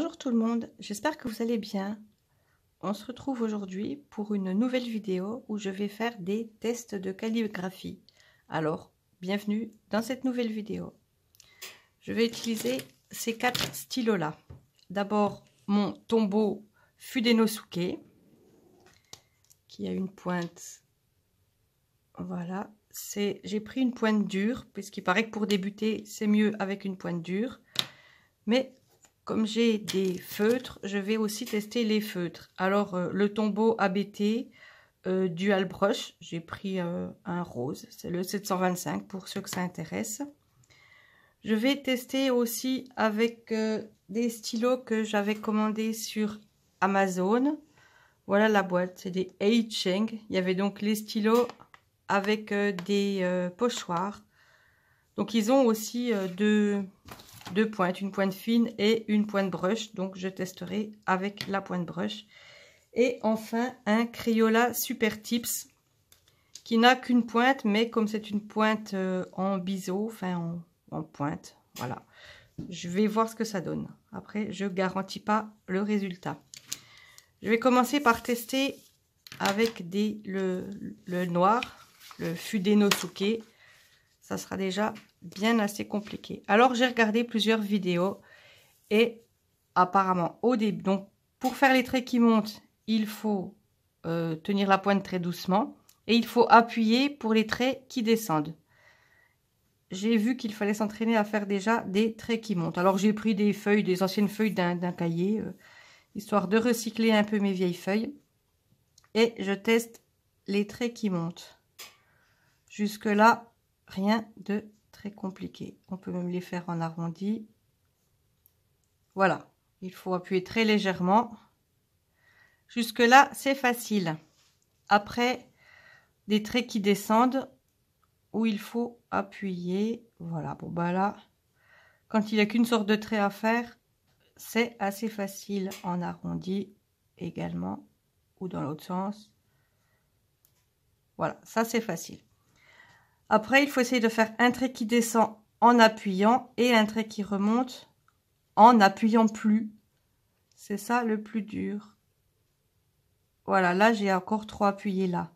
Bonjour tout le monde, j'espère que vous allez bien. On se retrouve aujourd'hui pour une nouvelle vidéo où je vais faire des tests de calligraphie. Alors, bienvenue dans cette nouvelle vidéo. Je vais utiliser ces 4 stylos-là. D'abord, mon Tombow Fudenosuke, qui a une pointe. Voilà, j'ai pris une pointe dure, puisqu'il paraît que pour débuter, c'est mieux avec une pointe dure. Mais comme j'ai des feutres, je vais aussi tester les feutres. Alors, le Tombow ABT Dual Brush, j'ai pris un rose, c'est le 725 pour ceux que ça intéresse. Je vais tester aussi avec des stylos que j'avais commandés sur Amazon. Voilà la boîte, c'est des Heicheng. Il y avait donc les stylos avec des pochoirs. Donc, ils ont aussi deux pointes, une pointe fine et une pointe brush. Donc, je testerai avec la pointe brush. Et enfin, un Crayola Super Tips qui n'a qu'une pointe, mais comme c'est une pointe en biseau, enfin en pointe, voilà. Je vais voir ce que ça donne. Après, je ne garantis pas le résultat. Je vais commencer par tester avec le noir, le Fudenosuke. Ça sera déjà bien assez compliqué. Alors, j'ai regardé plusieurs vidéos et apparemment, au début, donc pour faire les traits qui montent, il faut tenir la pointe très doucement et il faut appuyer pour les traits qui descendent. J'ai vu qu'il fallait s'entraîner à faire déjà des traits qui montent. Alors, j'ai pris des feuilles, des anciennes feuilles d'un cahier, histoire de recycler un peu mes vieilles feuilles. Et je teste les traits qui montent. Jusque-là, rien de très compliqué. On peut même les faire en arrondi. Voilà, il faut appuyer très légèrement. Jusque-là, c'est facile. Après, des traits qui descendent, où il faut appuyer. Voilà, bon bah là, quand il n'y a qu'une sorte de trait à faire, c'est assez facile en arrondi également, ou dans l'autre sens. Voilà, ça c'est facile. Après, il faut essayer de faire un trait qui descend en appuyant et un trait qui remonte en appuyant plus. C'est ça le plus dur. Voilà, là, j'ai encore trop appuyé là.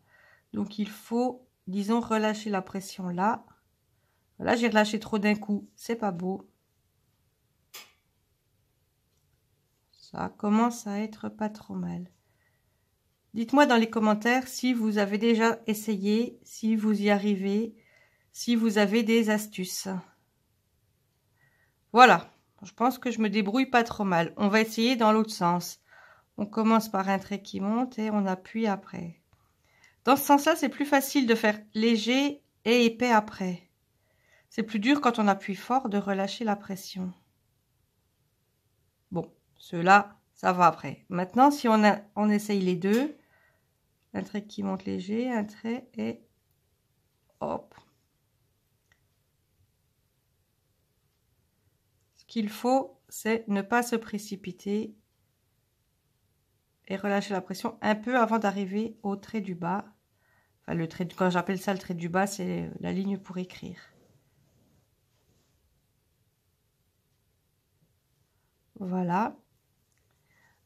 Donc, il faut, disons, relâcher la pression là. Là, j'ai relâché trop d'un coup. C'est pas beau. Ça commence à être pas trop mal. Dites-moi dans les commentaires si vous avez déjà essayé, si vous y arrivez, si vous avez des astuces. Voilà. Je pense que je me débrouille pas trop mal. On va essayer dans l'autre sens. On commence par un trait qui monte et on appuie après. Dans ce sens-là, c'est plus facile de faire léger et épais après. C'est plus dur quand on appuie fort de relâcher la pression. Bon, ceux-là, ça va après. Maintenant, si on essaye les deux, un trait qui monte léger, un trait et hop. Ce qu'il faut, c'est ne pas se précipiter et relâcher la pression un peu avant d'arriver au trait du bas. Enfin, le trait, quand j'appelle ça le trait du bas, c'est la ligne pour écrire. Voilà.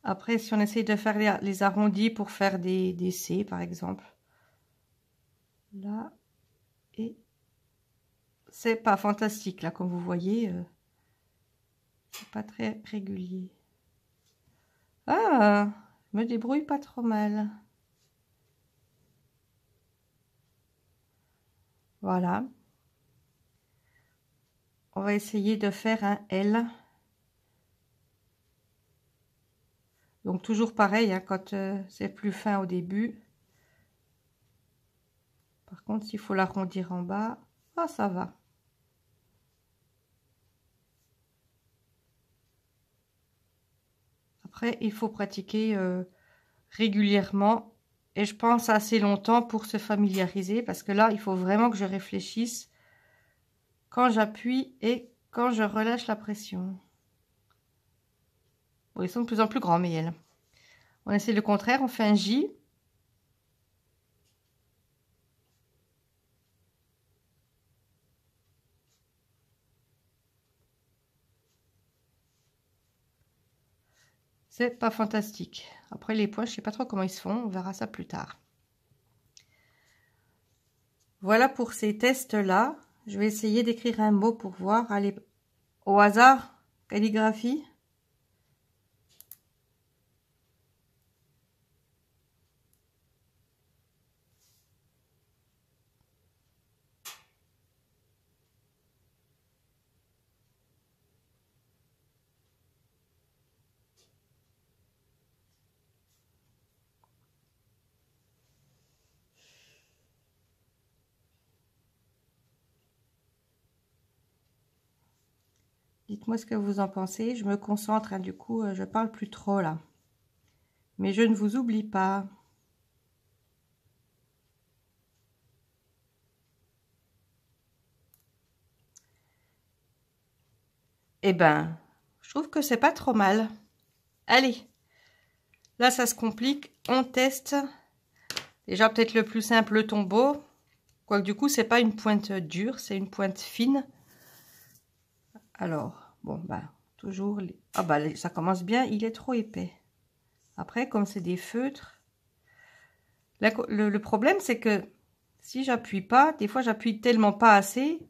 Après, si on essaye de faire les arrondis pour faire des C, par exemple. Là. Et c'est pas fantastique, là, comme vous voyez. C'est pas très régulier. Ah, je me débrouille pas trop mal. Voilà. On va essayer de faire un L. Donc toujours pareil, hein, quand c'est plus fin au début. Par contre, s'il faut l'arrondir en bas, ah, ça va. Après, il faut pratiquer régulièrement et je pense assez longtemps pour se familiariser parce que là, il faut vraiment que je réfléchisse quand j'appuie et quand je relâche la pression. Bon, ils sont de plus en plus grands, mes L. On essaie le contraire, on fait un J. c'est pas fantastique. Après les points, je sais pas trop comment ils se font, on verra ça plus tard. Voilà pour ces tests-là. Je vais essayer d'écrire un mot pour voir. Allez, au hasard, calligraphie. Dites-moi ce que vous en pensez. Je me concentre, hein, du coup, je parle plus trop là. Mais je ne vous oublie pas. Eh ben, je trouve que c'est pas trop mal. Allez, là ça se complique. On teste. Déjà peut-être le plus simple, le tombeau. Quoique du coup, c'est pas une pointe dure, c'est une pointe fine. Alors, bon, bah, toujours... Ah bah, ça commence bien, il est trop épais. Après, comme c'est des feutres... Le problème, c'est que si j'appuie pas, des fois j'appuie tellement pas assez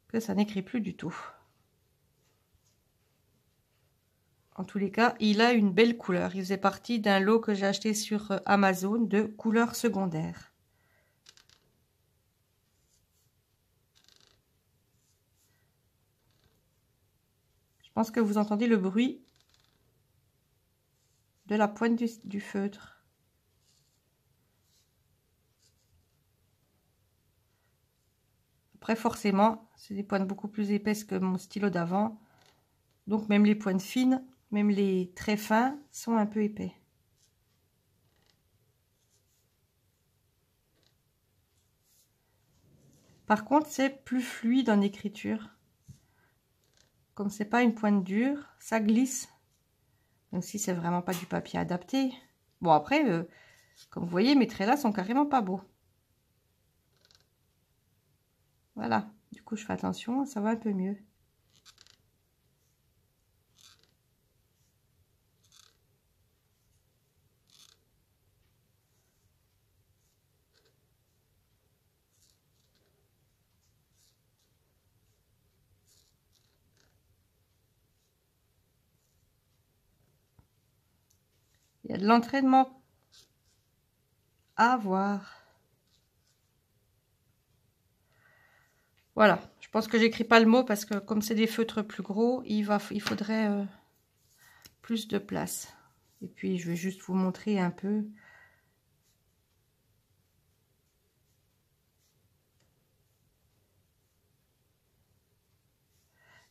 que ça n'écrit plus du tout. En tous les cas, il a une belle couleur. Il faisait partie d'un lot que j'ai acheté sur Amazon de couleurs secondaires. Je pense que vous entendez le bruit de la pointe du feutre. Après, forcément, c'est des pointes beaucoup plus épaisses que mon stylo d'avant. Donc, même les pointes fines, même les très fins, sont un peu épais. Par contre, c'est plus fluide en écriture. Comme c'est pas une pointe dure, ça glisse. Même si c'est vraiment pas du papier adapté. Bon, après, comme vous voyez, mes traits là sont carrément pas beaux. Voilà. Du coup, je fais attention, ça va un peu mieux. Il y a de l'entraînement à avoir. Voilà, je pense que j'écris pas le mot parce que comme c'est des feutres plus gros, il faudrait plus de place. Et puis je vais juste vous montrer un peu.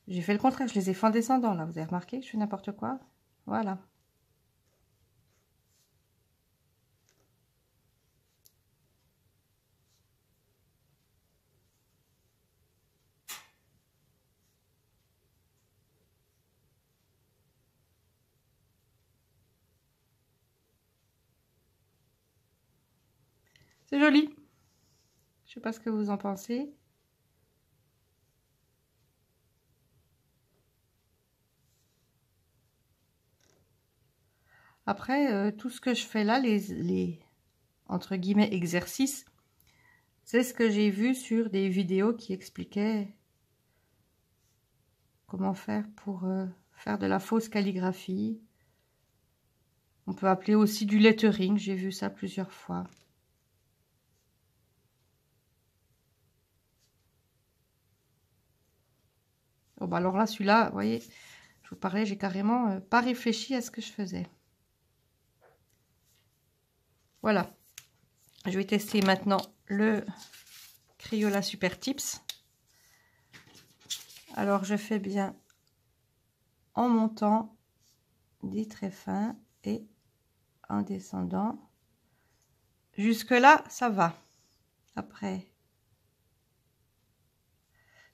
J'ai fait le contraire, je les ai fait en descendant là, vous avez remarqué que je fais n'importe quoi? Voilà. C'est joli. Je sais pas ce que vous en pensez. Après, tout ce que je fais là, les entre guillemets exercices, c'est ce que j'ai vu sur des vidéos qui expliquaient comment faire pour faire de la fausse calligraphie. On peut appeler aussi du lettering, j'ai vu ça plusieurs fois. Oh, bah alors là, celui-là, vous voyez, je vous parlais, j'ai carrément pas réfléchi à ce que je faisais. Voilà. Je vais tester maintenant le Crayola Super Tips. Alors, je fais bien en montant des traits fins et en descendant. Jusque-là, ça va. Après,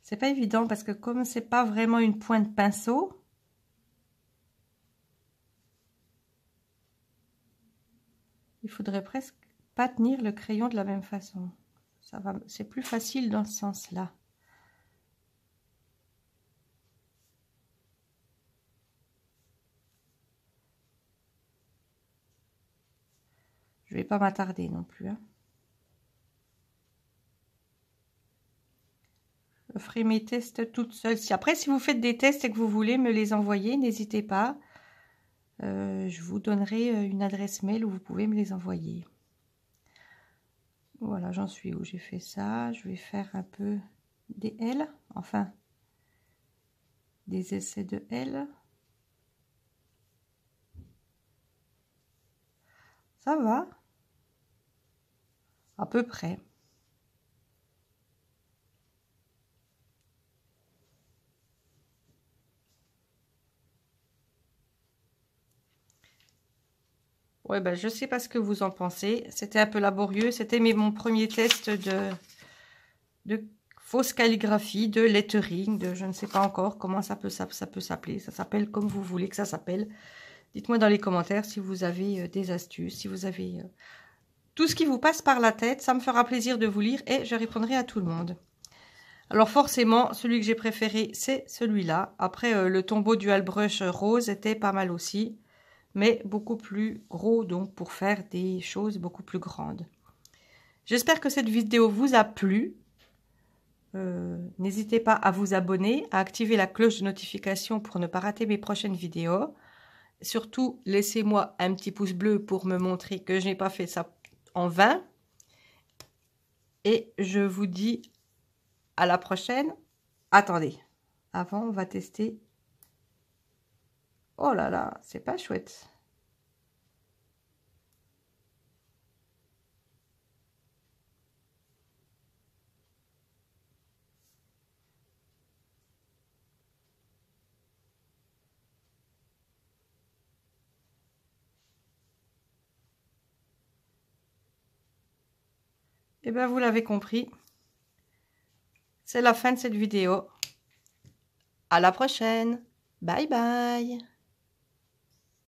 c'est pas évident parce que comme c'est pas vraiment une pointe pinceau, il faudrait presque pas tenir le crayon de la même façon. Ça va, c'est plus facile dans ce sens-là. pas m'attarder non plus. Hein. Je ferai mes tests toute seule. Après, si vous faites des tests et que vous voulez me les envoyer, n'hésitez pas. Je vous donnerai une adresse mail où vous pouvez me les envoyer. Voilà, j'en suis où j'ai fait ça. Je vais faire un peu des L, enfin des essais de L. Ça va, à peu près. Ouais, ben, je sais pas ce que vous en pensez. C'était un peu laborieux. C'était mon premier test de fausse calligraphie, de lettering, de je ne sais pas encore comment ça peut s'appeler. Ça s'appelle comme vous voulez que ça s'appelle. Dites-moi dans les commentaires si vous avez des astuces, si vous avez tout ce qui vous passe par la tête. Ça me fera plaisir de vous lire et je répondrai à tout le monde. Alors forcément, celui que j'ai préféré, c'est celui-là. Après, le tombeau du Brush rose était pas mal aussi, mais beaucoup plus gros, donc pour faire des choses beaucoup plus grandes. J'espère que cette vidéo vous a plu. N'hésitez pas à vous abonner, à activer la cloche de notification pour ne pas rater mes prochaines vidéos. Surtout, laissez-moi un petit pouce bleu pour me montrer que je n'ai pas fait ça en vain. Et je vous dis à la prochaine. Attendez, avant on va tester. Oh là là, c'est pas chouette. Et bien vous l'avez compris, c'est la fin de cette vidéo. À la prochaine. Bye bye.